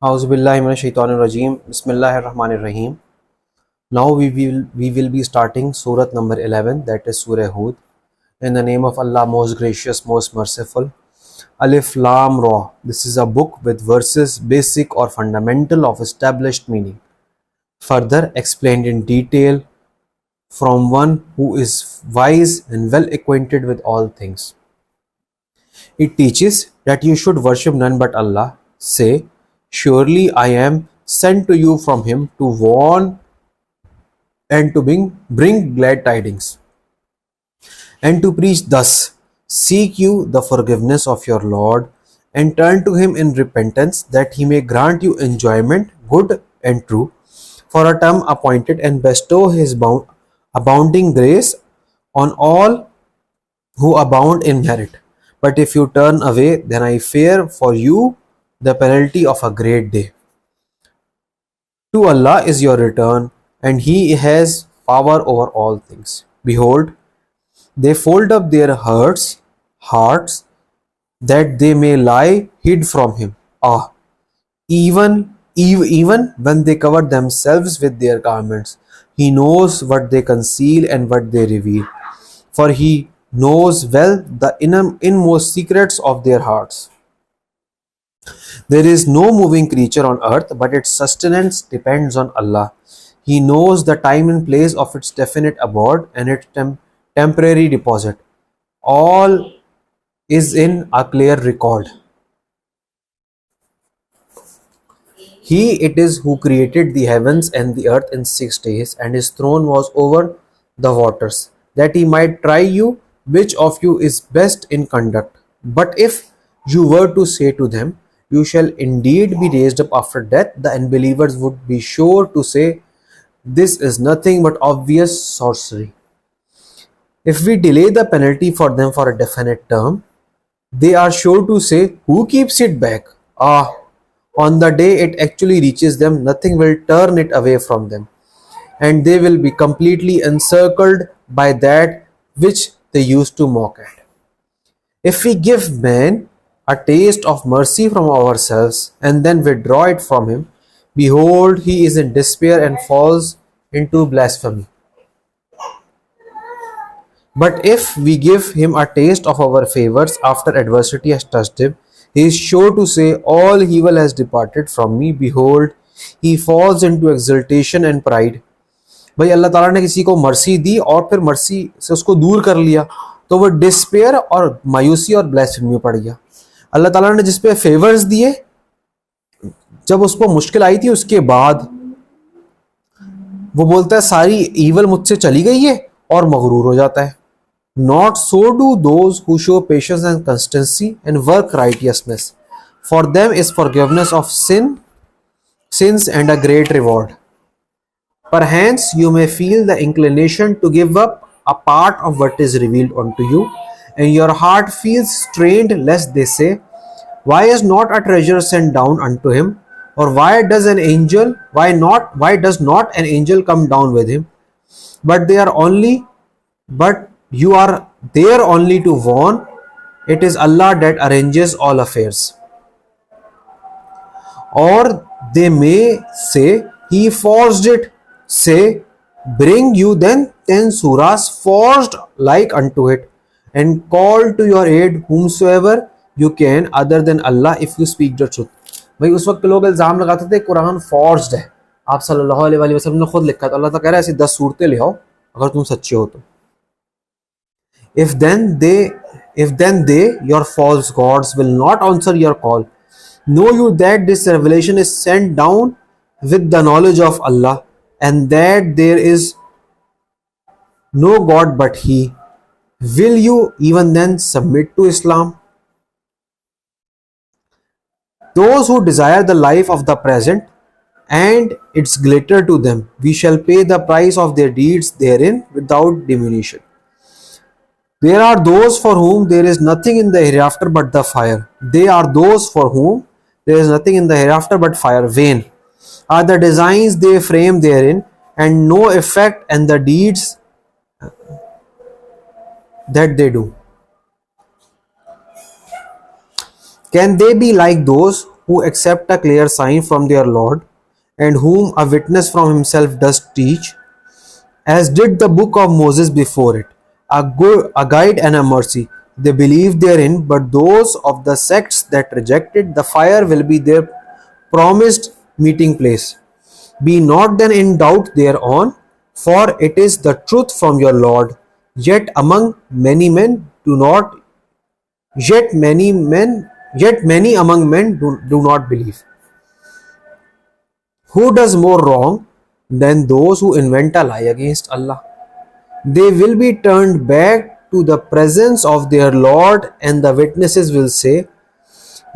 Auzubillahiminash-shaytanir-rajeem. Bismillahir-rahmanir-rahim. Now we will be starting Surah number 11, that is Surah Hud. In the name of Allah, most gracious, most merciful. Alif Lam Ra. This is a book with verses basic or fundamental of established meaning, further explained in detail from one who is wise and well acquainted with all things. It teaches that you should worship none but Allah. Say, surely I am sent to you from Him to warn and to bring glad tidings, and to preach thus: seek you the forgiveness of your Lord, and turn to Him in repentance, that He may grant you enjoyment, good and true, for a term appointed, and bestow His abounding grace on all who abound in merit. But if you turn away, then I fear for you the penalty of a great day. To Allah is your return, and He has power over all things. Behold, they fold up their hearts, that they may lie hid from Him. Even when they cover themselves with their garments, He knows what they conceal and what they reveal, for He knows well the inmost secrets of their hearts. There is no moving creature on earth, but its sustenance depends on Allah. He knows the time and place of its definite abode and its temporary deposit. All is in a clear record. He it is who created the heavens and the earth in 6 days, and His throne was over the waters, that He might try you, which of you is best in conduct. But if you were to say to them, you shall indeed be raised up after death, the unbelievers would be sure to say, this is nothing but obvious sorcery. If we delay the penalty for them for a definite term, they are sure to say, who keeps it back? On the day it actually reaches them, nothing will turn it away from them, and they will be completely encircled by that which they used to mock at. If we give man a taste of mercy from ourselves and then withdraw it from him, behold, he is in despair and falls into blasphemy. But if we give him a taste of our favors after adversity has touched him, he is sure to say, all evil has departed from me. Behold, he falls into exultation and pride. भाई अल्लाह ताला ने किसी को mercy दी और फिर mercy से उसको दूर कर लिया, तो वो डिस्पेयर और मायूसी और ब्लेसिंग में पड़ गया. अल्लाह ताला ने जिस पे फेवर्स दिए, जब उसको मुश्किल आई थी, उसके बाद वो बोलता है सारी ईवल मुझसे चली गई है और मगरूर हो जाता है. Not so do those who show patience and constancy and work righteousness. For them is forgiveness of sins and a great reward. Perchance you may feel the inclination to give up a part of what is revealed unto you, and your heart feels strained lest they say, why is not a treasure sent down unto him? Or why does not an angel come down with him? But you are there only to warn. It is Allah that arranges all affairs. Or they may say, He forged it. Say, bring you then 10 surahs forged like unto it, and call to your aid whomsoever you can other than Allah, if you speak the truth. भाई उस वक्त लोग इल्जाम लगाते थे Quran forged है, आप सल्लल्लाहु अलैहि वसल्लम ने खुद लिखा, तो अल्लाह ताला कह रहा है ऐसी 10 सूरतें ले आओ अगर तुम सच्चे हो तो. If then they, your false gods, will not answer your call, know you that this revelation is sent down with the knowledge of Allah, and that there is no God but He. Will you even then submit to Islam? Those who desire the life of the present and its glitter to them, we shall pay the price of their deeds therein without diminution. There are those for whom there is nothing in the hereafter but the fire. They are those for whom there is nothing in the hereafter but fire. Vain are the designs they frame therein, and no effect and the deeds that they do. Can they be like those who accept a clear sign from their Lord, and whom a witness from himself does teach, as did the book of Moses before it, a guide and a mercy. They believe therein, but those of the sects that rejected the fire will be their promised meeting place. Be not then in doubt thereon, for it is the truth from your Lord. Yet among many men do not yet many among men do not believe. Who does more wrong than those who invent a lie against Allah? They will be turned back to the presence of their Lord, and the witnesses will say,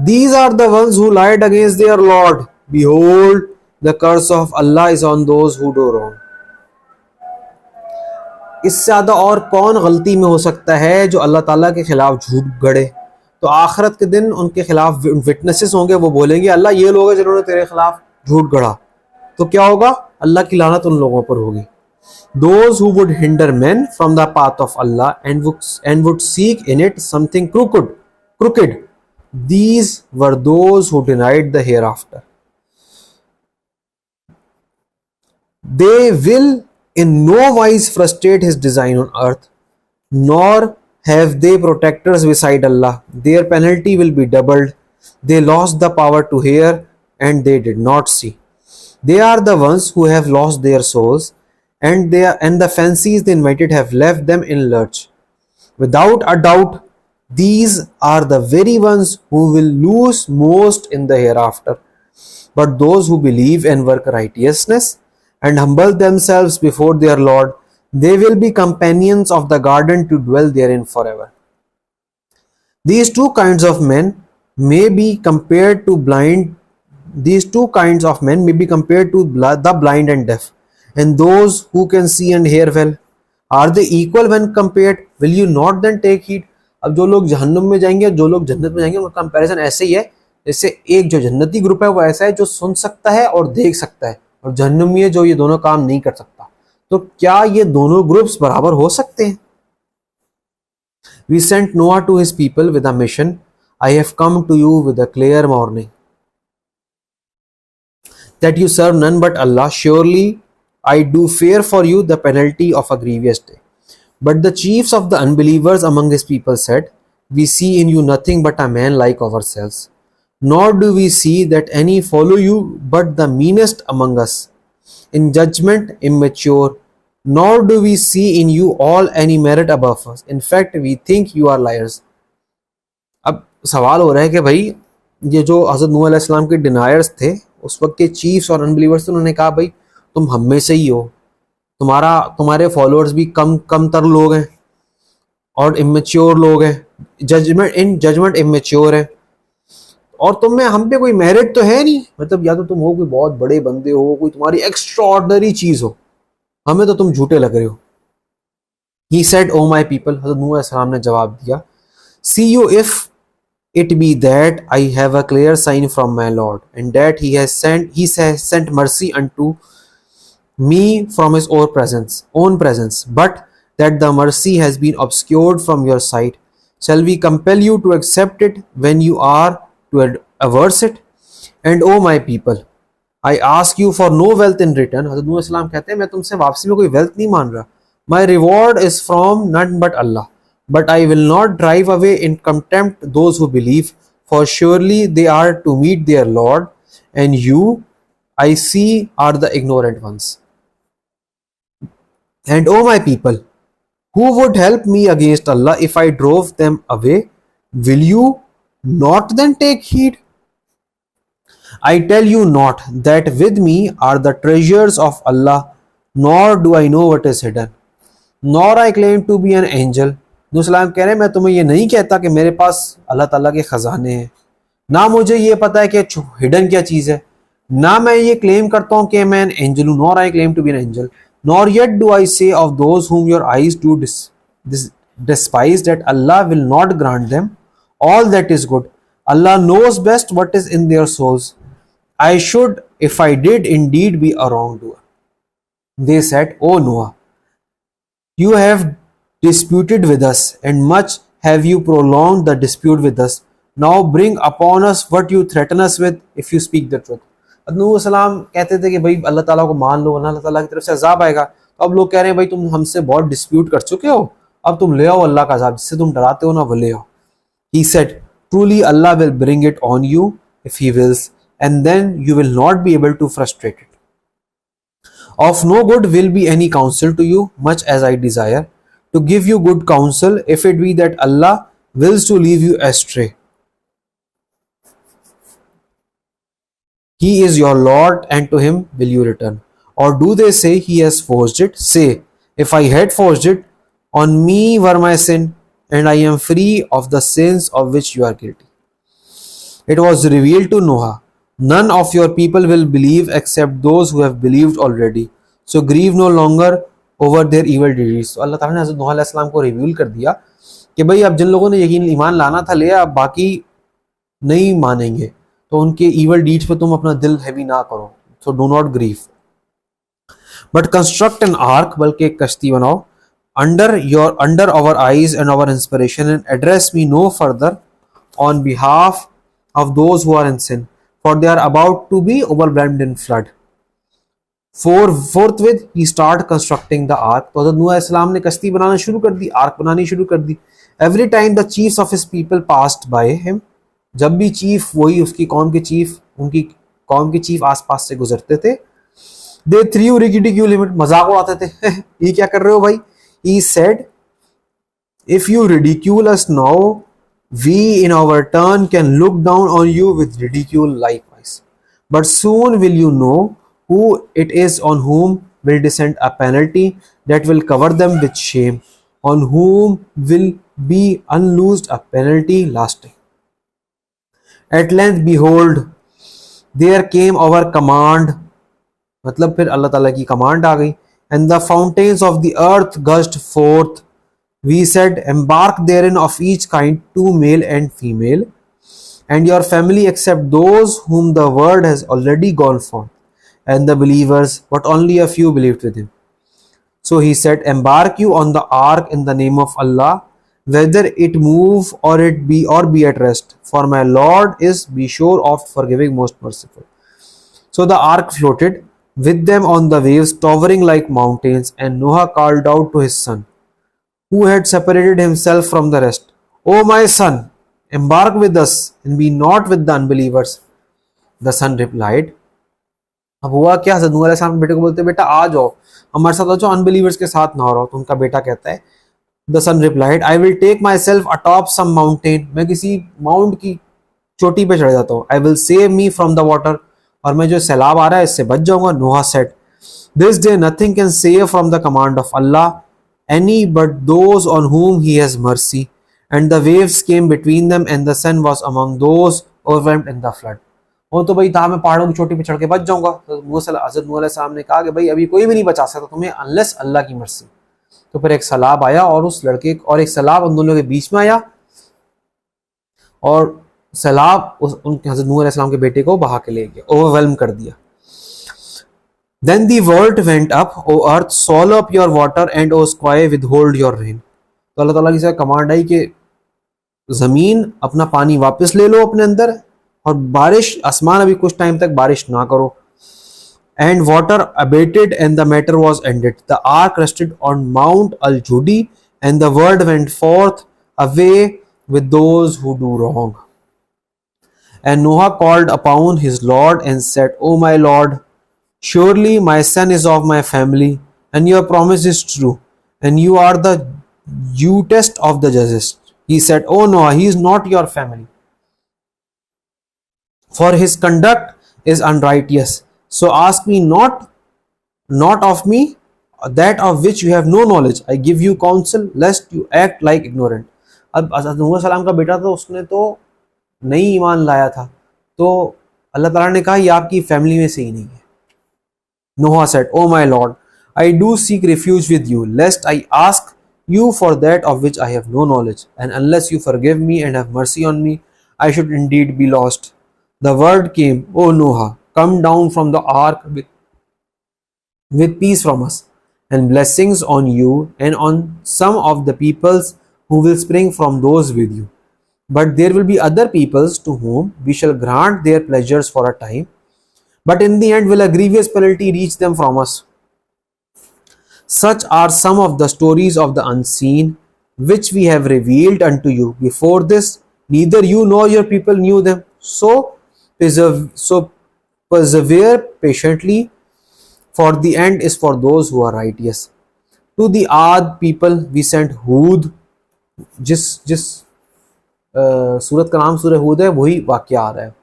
these are the ones who lied against their Lord. Behold, the curse of Allah is on those who do wrong. इससे ज़्यादा और कौन गलती में हो सकता है जो अल्लाह ताला के खिलाफ झूठ गढ़े। तो आखिरत के दिन उनके खिलाफ विटनेसेस होंगे, वो बोलेंगे अल्लाह ये लोग हैं जिन्होंने तेरे खिलाफ झूठ गढ़ा। तो क्या होगा? अल्लाह की लानत उन लोगों पर होगी। Those who would hinder men from the path of Allah and would seek in it something crooked, these were those who denied the hereafter. They will in no wise frustrate his design on earth, nor have they protectors beside Allah. Their penalty will be doubled. They lost the power to hear, and they did not see. They are the ones who have lost their souls, and the fancies they invited have left them in lurch. Without a doubt, these are the very ones who will lose most in the hereafter. But those who believe and work righteousness and humble themselves before their Lord, they will be companions of the garden to dwell therein forever. These two kinds of men may be compared to the blind and deaf, and those who can see and hear well. Are they equal when compared? Will you not then take heed? अब जो लोग जहन्नुम में जाएंगे, जो लोग जन्नत में जाएंगे, उनका कंपैरिजन ऐसे ही है जैसे एक जो जन्नती ग्रुप है वो ऐसा है जो सुन सकता है और देख सकता है, और जहन्नुमी है जो ये दोनों काम नहीं कर सकता। तो क्या ये दोनों ग्रुप्स बराबर हो सकते हैं? We sent Noah to his people with a mission. I have come to you with a clear warning that you serve none but Allah. Surely I do fear for you the penalty of a grievous day. But the chiefs of the unbelievers among his people said, we see in you nothing but a man like ourselves, nor do we see that any follow you but the meanest among us, in judgment immature, nor do we see in you all any merit above us. In fact, we think you are liars. अब सवाल हो रहा है कि भाई ये जो हज़रत नूह अलैहिस्सलाम के डिनायर्स थे, उस वक्त के चीफ्स और अनबिलीवर्स थे, उन्होंने कहा भाई तुम हम में से ही हो, तुम्हारे फॉलोअर्स भी कमतर लोग हैं और इमेच्योर लोग हैं, जजमेंट इमेच्योर है, और तुम में हम पे कोई मेरिट तो है नहीं। मतलब या तो तुम हो कोई बहुत बड़े बंदे हो, कोई तुम्हारी एक्स्ट्रा ऑर्डिनरी चीज हो, हमें तो तुम झूठे लग रहे हो। He said, O my people, हज़रत नूह अलैहिस्सलाम ने जवाब दिया, see you if it be that I have a clear sign from my Lord, and that he has sent mercy unto me from his own presence, but that the mercy has been obscured from your sight. Shall we compel you to accept it when you are to averse it? And O my people, I ask you for no wealth in return. हज़रत नूह अलैहिस्सलाम कहते हैं मैं तुमसे वापसी में कोई wealth नहीं मान रहा। My reward is from none but Allah, but I will not drive away in contempt those who believe, for surely they are to meet their Lord, and you, I see, are the ignorant ones. And O my people, who would help me against Allah if I drove them away? Will you not then take heed? I tell you not that with me are the treasures of Allah, nor do I know what is hidden, nor I claim to be an angel. नूह कह रहे हैं मैं तुम्हें ये नहीं कहता कि मेरे पास अल्लाह ताला के खजाने हैं, ना मुझे ये पता है कि हिडन क्या चीज़ है, ना मैं ये क्लेम करता हूँ कि मैं एन एंजल हूँ, nor I claim to be an angel, nor yet do I say of those whom your eyes do despise that Allah will not grant them all that is good. Allah knows best what is in their souls. I should, if I did indeed be a wrongdoer. They said, O Noah, you have disputed with us, and much have you prolonged the dispute with us. Now bring upon us what you threaten us with if you speak the truth. नूह सलाम कहते थे कि भाई अल्लाह ताला को मान लो, अल्लाह ताला की तरफ से अजाब आएगा। तो अब लोग कह रहे हैं भाई तुम हमसे बहुत डिस्प्यूट कर चुके हो, अब तुम ले आओ अल्लाह का अजाब, जिससे तुम डराते हो ना, वो ले आओ। He said, truly Allah will bring it on you if He wills, and then you will not be able to frustrate it. Of no good will be any counsel to you, much as I desire to give you good counsel, if it be that Allah wills to leave you astray. He is your Lord, and to Him will you return. Or do they say He has forged it? Say, if I had forged it, on me were my sin, and I am free of the sins of which you are guilty. It was revealed to Noah, none of your people will believe except those who have believed already. So grieve no longer over their evil deeds. तो अल्लाह ताला ने हज़रत नूह अलैहिस्सलाम को reveal कर दिया कि भाई अब जिन लोगों ने यकीन ईमान लाना था ले, अब बाकी नहीं मानेंगे, तो उनके evil deeds पे तुम अपना दिल हैवी ना करो. So do not grieve. But construct an ark, बल्कि एक कश्ती बनाओ, under our eyes and our inspiration, and address me no further on behalf of those who are in sin, for they are about to be overwhelmed in flood. Forthwith he started constructing the ark. तो हज़रत नूह अलैहिस्सलाम ने कश्ती बनाना शुरू कर दी, arc बनानी शुरू कर दी. Every time the chiefs of his people passed by him, जब भी चीफ, वही उसकी कौम के चीफ, उनकी कौम के चीफ आसपास से गुजरते थे, they threw ridicule him, मजाक उड़ाते थे. ये क्या कर रहे हो भाई? He said, if you ridicule us now, we in our turn can look down on you with ridicule likewise. But soon will you know who it is on whom will descend a penalty that will cover them with shame, on whom will be unloosed a penalty lasting. At length behold, there came our command, मतलब फिर अल्लाह ताला की command आ गई, and the fountains of the earth gushed forth. We said, embark therein of each kind, 2 male and female, and your family except those whom the word has already gone forth, and the believers, but only a few believed with him. So he said, embark you on the ark in the name of Allah, whether it move or be at rest, for my Lord is be sure of forgiving, most merciful. So the ark floated with them on the waves, towering like mountains, and Noah called out to his son, who had separated himself from the rest, O my son, embark with us and be not with the unbelievers. The son replied, अब हुआ क्या, हज़रत नूह अलैहिस्सलाम बेटे को बोलते, बेटा आ जाओ हमारे साथ, आ जाओ, अनबिलीवर्स के साथ ना हो रहो. तो उनका बेटा कहता है, the son replied, I will take myself atop some mountain, मैं किसी माउंट की चोटी पे चढ़ जाता हूँ. I will save me from the water, और मैं जो सैलाब आ रहा है इससे बच जाऊंगा. Noah said, this day nothing can save from the command of Allah any but those on whom He has mercy. And the waves came between them, and the son was among those overwhelmed in the flood. वो तो भाई था, मैं पहाड़ों की चोटी पे चढ़ के बच जाऊंगा. तो हज़रत नूह अलैहिस्सलाम ने कहा कि भाई अभी कोई भी नहीं बचा सकता तुम्हें अनलेस अल्लाह की मर्जी. तो फिर एक सैलाब आया, और उस लड़के और एक सैलाब उन दोनों के बीच में आया, और सैलाब उनके हज़रत नूह अलैहिस्सलाम के बेटे को बहा के ले गया, ओवरवेल्म कर दिया. Then the word went up, O earth, swallow up your water, and O sky, withhold your rain. तो अल्लाह ताला की कमांड आई कि ज़मीन अपना पानी वापस ले लो अपने अंदर, और बारिश, आसमान अभी कुछ टाइम तक बारिश ना करो. And water abated, and the matter was ended. The ark rested on Mount Al-Judi, and the word went forth away with those who do wrong. And Noah called upon his Lord and said, O my Lord, surely my son is of my family, and your promise is true, and you are the justest of the judges. He said, O Noah, he is not your family, for his conduct is unrighteous. So ask me not of me that of which you have no knowledge. I give you counsel lest you act like ignorant. अब हज़रत नूह सलाम का बेटा था, उसने तो नहीं ईमान लाया था, तो अल्लाह ताला ने कहा ये आपकी फैमिली में से ही नहीं है. Noah said, O my Lord, I do seek refuge with you, lest I ask you for that of which I have no knowledge, and unless you forgive me and have mercy on me, I should indeed be lost. The word came, O Noah, come down from the ark with peace from us, and blessings on you and on some of the peoples who will spring from those with you. But there will be other peoples to whom we shall grant their pleasures for a time, but in the end will a grievous penalty reach them from us. Such are some of the stories of the unseen, which we have revealed unto you. Before this, neither you nor your people knew them. So persevere patiently, for the end is for those who are righteous. To the Ad people we sent Hud, जिस जिस सूरत का नाम सूरह हूद है वही वाक्य आ रहा है.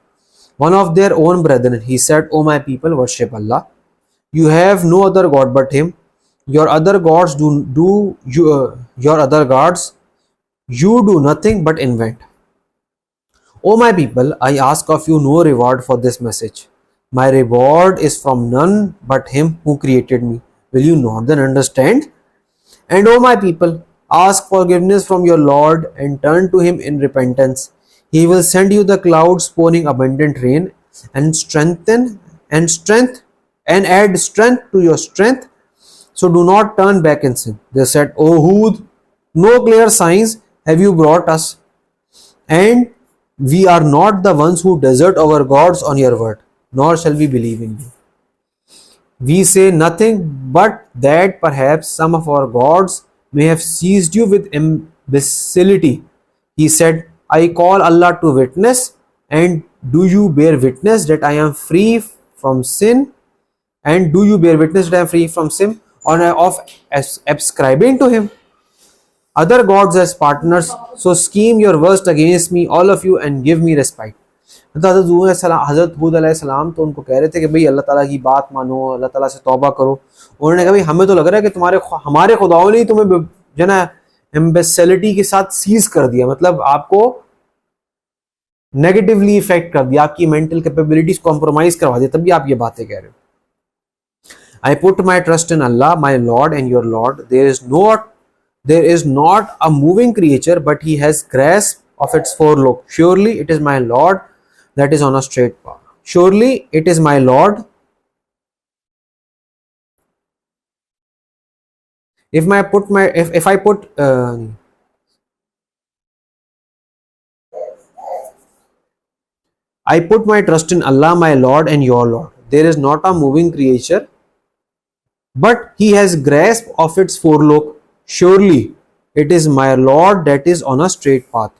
One of their own brethren, he said, O my people, worship Allah. You have no other God but Him. Your other gods your other gods, you do nothing but invent. O my people, I ask of you no reward for this message. My reward is from none but Him who created me. Will you not then understand? And O my people, ask forgiveness from your Lord and turn to Him in repentance. He will send you the clouds pouring abundant rain and strength and add strength to your strength. So do not turn back in sin. They said, O Hud, no clear signs have you brought us, and we are not the ones who desert our gods on your word, nor shall we believe in you. We say nothing but that perhaps some of our gods may have seized you with imbecility. He said, I call Allah to witness, and do you bear witness that I am free from sin? And do you bear witness that I am free from sin, or of ascribing to Him other gods as partners? So scheme your worst against me, all of you, and give me respite. हज़रत हूद अलैहिस्सलाम तो उनको कह रहे थे कि भाई अल्लाह ताला की बात मानो, अल्लाह ताला से तौबा करो. उन्होंने कहा भाई हमें तो लग रहा है कि हमारे खुदाओं ने तुम्हें जो ना एम्बेसिलिटी के साथ सीज कर दिया, मतलब आपको नेगेटिवली इफेक्ट कर दिया, आपकी मेंटल कैपेबिलिटीज कॉम्प्रोमाइज करवा दिया, तभी आप ये बातें कह रहे हो. I put my trust in Allah, my Lord and your Lord. There is not a moving creature, but He has grasp of its forelock. Surely it is my Lord that is on a straight path. Surely it is my Lord. If I put my trust in Allah, my Lord and your Lord. There is not a moving creature, but He has grasp of its forelock. Surely it is my Lord that is on a straight path.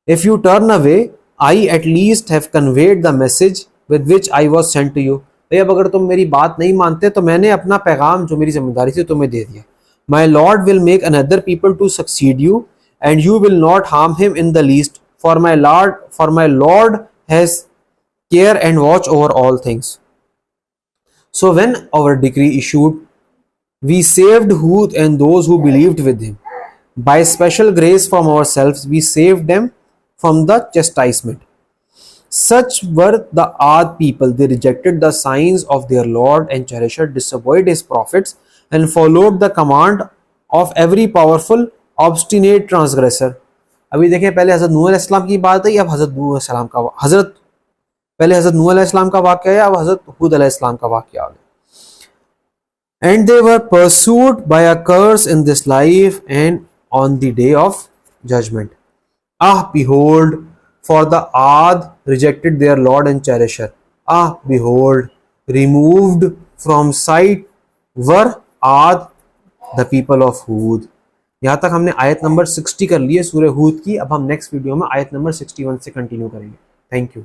If you turn away, I at least have conveyed the message with which I was sent to you. अब अगर तुम मेरी बात नहीं मानते तो मैंने अपना पैगाम जो मेरी जिम्मेदारी थी तुम्हें दे दिया. My Lord will make another people to succeed you, and you will not harm him in the least. For my Lord has care and watch over all things. So when our decree issued, we saved Hud and those who believed with him. By special grace from ourselves, we saved them from the chastisement. Such were the Ad people. They rejected the signs of their Lord and cherisher, disobeyed His prophets, and followed the command of every powerful, obstinate transgressor. अभी देखें, पहले हज़रत नूह अलैहिस्सलाम की बात है, अब पहले हज़रत नूह अलैहिस्सलाम का वाक़या है, अब हज़रत हूद अलैहिस्सलाम का वाक़या आ गया. And they were pursued by a curse in this life and on the day of judgment. Ah, behold, for the Ad rejected their Lord and cherisher. Ah, behold, removed from sight were Ad, the people of Hud. यहाँ तक हमने आयत number 60 कर ली है सूरह हूद की. अब हम नेक्स्ट वीडियो में आयत नंबर 61 से कंटिन्यू करेंगे. Thank you.